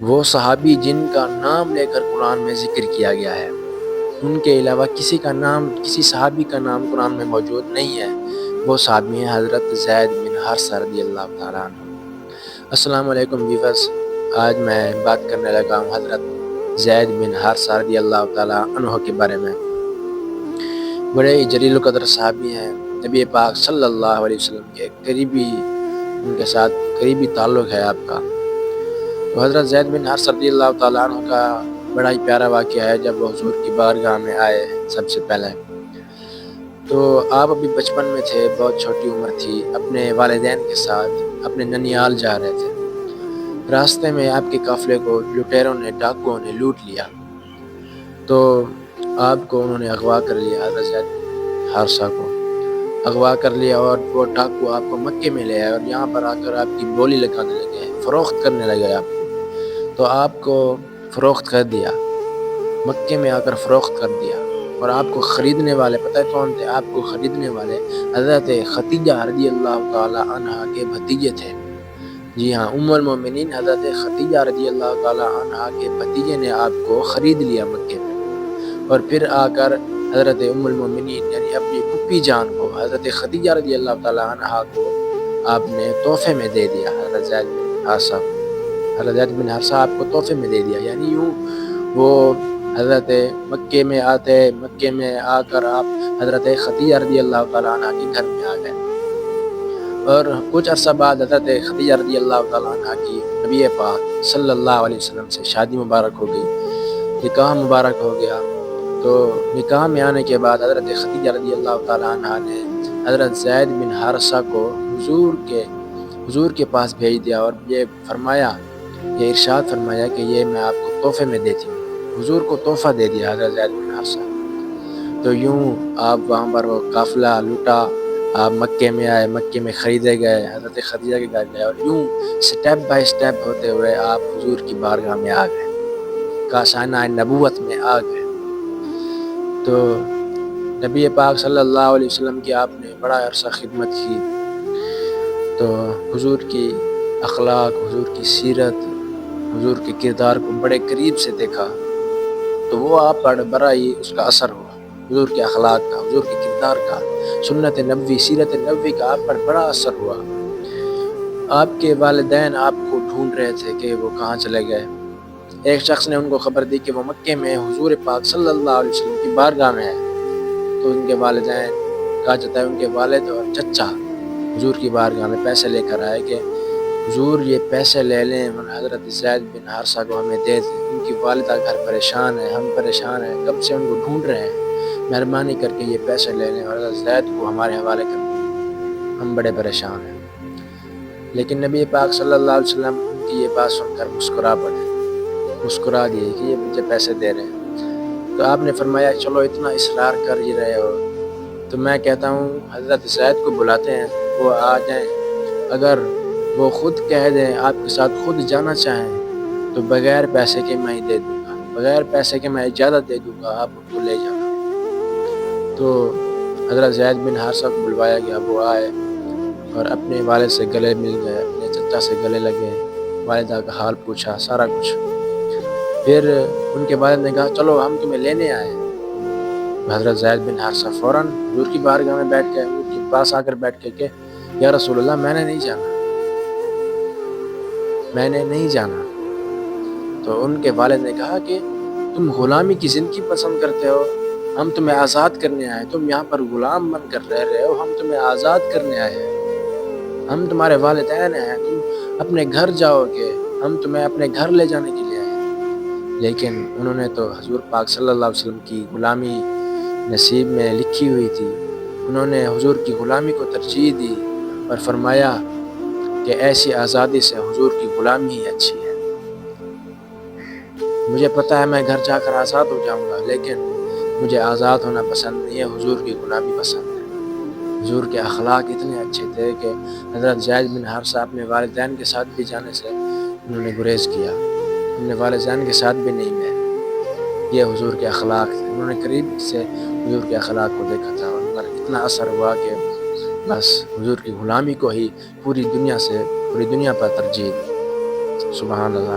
وہ صحابی جن کا نام لے کر قرآن میں ذکر کیا گیا ہے، ان کے علاوہ کسی صحابی کا نام قرآن میں موجود نہیں ہے۔ وہ صحابی ہیں حضرت زید بن حارثہ رضی اللہ تعالیٰ عنہ۔ السلام علیکم ویورز، آج میں بات کرنے لگا ہوں حضرت زید بن حارثہ رضی اللہ تعالیٰ عنہ کے بارے میں۔ بڑے ہی جلیل القدر صحابی ہیں، نبی پاک صلی اللہ علیہ وسلم کے ان کے ساتھ قریبی تعلق ہے آپ کا۔ تو حضرت زید بن حارثہ رضی اللہ تعالیٰ عنہ کا بڑا ہی پیارا واقعہ ہے جب وہ حضور کی بارگاہ میں آئے سب سے پہلے۔ تو آپ ابھی بچپن میں تھے، بہت چھوٹی عمر تھی، اپنے والدین کے ساتھ اپنے ننیال جا رہے تھے۔ راستے میں آپ کے قافلے کو ڈاکوؤں نے لوٹ لیا، تو آپ کو انہوں نے اغوا کر لیا، حضرت زید بن حارثہ کو اغوا کر لیا، اور وہ ڈاکو آپ کو مکے میں لے آئے اور یہاں پر آ کر آپ کی بولی لگانے لگے، فروخت کرنے لگے آپ کو۔ تو آپ کو فروخت کر دیا، مکے میں آ کر فروخت کر دیا، اور آپ کو خریدنے والے پتہ کون تھے؟ آپ کو خریدنے والے حضرت خدیجہ رضی اللہ تعالی عنہ کے بھتیجے تھے۔ جی ہاں، ام المومنین حضرت خدیجہ رضی اللہ تعالی عنہ کے بھتیجے نے آپ کو خرید لیا مکے میں، اور پھر آ کر حضرت ام المومنین یعنی اپنی پھپھی جان کو حضرت خدیجہ رضی اللہ تعالی عنہ کو آپ نے تحفے میں دے دیا۔ حضرت زید بن حارثہ آپ کو تحفے میں دے دیا، یعنی یوں وہ حضرت مکے میں آ کر آپ حضرت خدیجہ رضی اللہ تعالیٰ عنہ کے گھر میں آ گئے، اور کچھ عرصہ بعد حضرت خدیجہ رضی اللہ تعالیٰ عنہ کی نبی پاک صلی اللہ علیہ وسلم سے شادی مبارک ہو گئی، نکاح مبارک ہو گیا۔ تو نکاح میں آنے کے بعد حضرت خدیجہ رضی اللہ تعالیٰ عنہ نے حضرت زید بن حارثہ کو حضور کے پاس بھیج دیا، اور یہ ارشاد فرمایا کہ یہ میں آپ کو تحفے میں دیتی ہوں۔ حضور کو تحفہ دے دیا حضرت زید بن حارثہ۔ تو یوں آپ وہاں پر وہ قافلہ لوٹا، آپ مکے میں آئے، مکے میں خریدے گئے، حضرت خدیجہ کے گھر گئے، اور یوں سٹیپ بائی سٹیپ ہوتے ہوئے آپ حضور کی بارگاہ میں آ گئے، کاشانہ نبوت میں آ گئے۔ تو نبی پاک صلی اللہ علیہ وسلم کی آپ نے بڑا عرصہ خدمت کی، تو حضور کی اخلاق، حضور کی سیرت، حضور کے کردار کو بڑے قریب سے دیکھا، تو وہ آپ پر بڑا ہی اس کا اثر ہوا، حضور کے اخلاق کا، حضور کے کردار کا، سنت نبوی، سیرت نبوی کا آپ پر بڑا اثر ہوا۔ آپ کے والدین آپ کو ڈھونڈ رہے تھے کہ وہ کہاں چلے گئے۔ ایک شخص نے ان کو خبر دی کہ وہ مکے میں حضور پاک صلی اللہ علیہ وسلم کی بارگاہ میں ہے، تو ان کے والدین، کہا جاتا ہے ان کے والد اور چچا حضور کی بارگاہ میں پیسے لے کر آئے کہ حضور یہ پیسے لے لیں اور حضرت زید بن حارثہ کو ہمیں دے دیں، ان کی والدہ گھر پریشان ہے، ہم پریشان ہیں، کب سے ان کو ڈھونڈ رہے ہیں، مہربانی کر کے یہ پیسے لے لیں اور حضرت زید کو ہمارے حوالے کر دیں، ہم بڑے پریشان ہیں۔ لیکن نبی پاک صلی اللہ علیہ وسلم ان کی یہ بات سن کر مسکرا دیے کہ یہ مجھے پیسے دے رہے ہیں۔ تو آپ نے فرمایا چلو اتنا اصرار کر ہی رہے ہو تو میں کہتا ہوں حضرت زید کو بلاتے ہیں، وہ آ جائیں، اگر وہ خود کہہ دیں، آپ کے ساتھ خود جانا چاہیں تو بغیر پیسے کے میں ہی دے دوں گا، بغیر پیسے کے میں اجازت دے دوں گا، آپ ان کو لے جانا۔ تو حضرت زید بن حارثہ کو بلوایا گیا، وہ آئے اور اپنے والد سے گلے مل گئے، اپنے چچا سے گلے لگے، والدہ کا حال پوچھا، سارا کچھ۔ پھر ان کے والد نے کہا چلو ہم تمہیں لینے آئے۔ حضرت زید بن حارثہ فوراً حضور کی بارگاہ میں بیٹھ گئے، حضور کے پاس آ کر بیٹھ کے کہ یا رسول اللہ میں نے نہیں جانا۔ تو ان کے والد نے کہا کہ تم غلامی کی زندگی پسند کرتے ہو، ہم تمہیں آزاد کرنے آئے، تم یہاں پر غلام بن کر رہ رہے ہو، ہم تمہیں آزاد کرنے آئے ہیں، ہم تمہارے والدین ہیں، تم اپنے گھر جاؤ گے، ہم تمہیں اپنے گھر لے جانے کے لیے آئے ہیں۔ لیکن انہوں نے تو حضور پاک صلی اللہ علیہ وسلم کی غلامی نصیب میں لکھی ہوئی تھی، انہوں نے حضور کی غلامی کو ترجیح دی اور فرمایا کہ ایسی آزادی سے حضور کی غلامی ہی اچھی ہے۔ مجھے پتہ ہے میں گھر جا کر آزاد ہو جاؤں گا، لیکن مجھے آزاد ہونا پسند نہیں ہے، حضور کی غلامی پسند ہے۔ حضور کے اخلاق اتنے اچھے تھے کہ حضرت زید بن حارثہ اپنے والدین کے ساتھ بھی جانے سے انہوں نے گریز کیا، اپنے والدین کے ساتھ بھی نہیں گئے۔ یہ حضور کے اخلاق تھے، انہوں نے قریب سے حضور کے اخلاق کو دیکھا تھا، اور ان پر اتنا اثر ہوا کہ بس حضور کی غلامی کو ہی پوری دنیا پر ترجیح دی۔ سبحان اللہ۔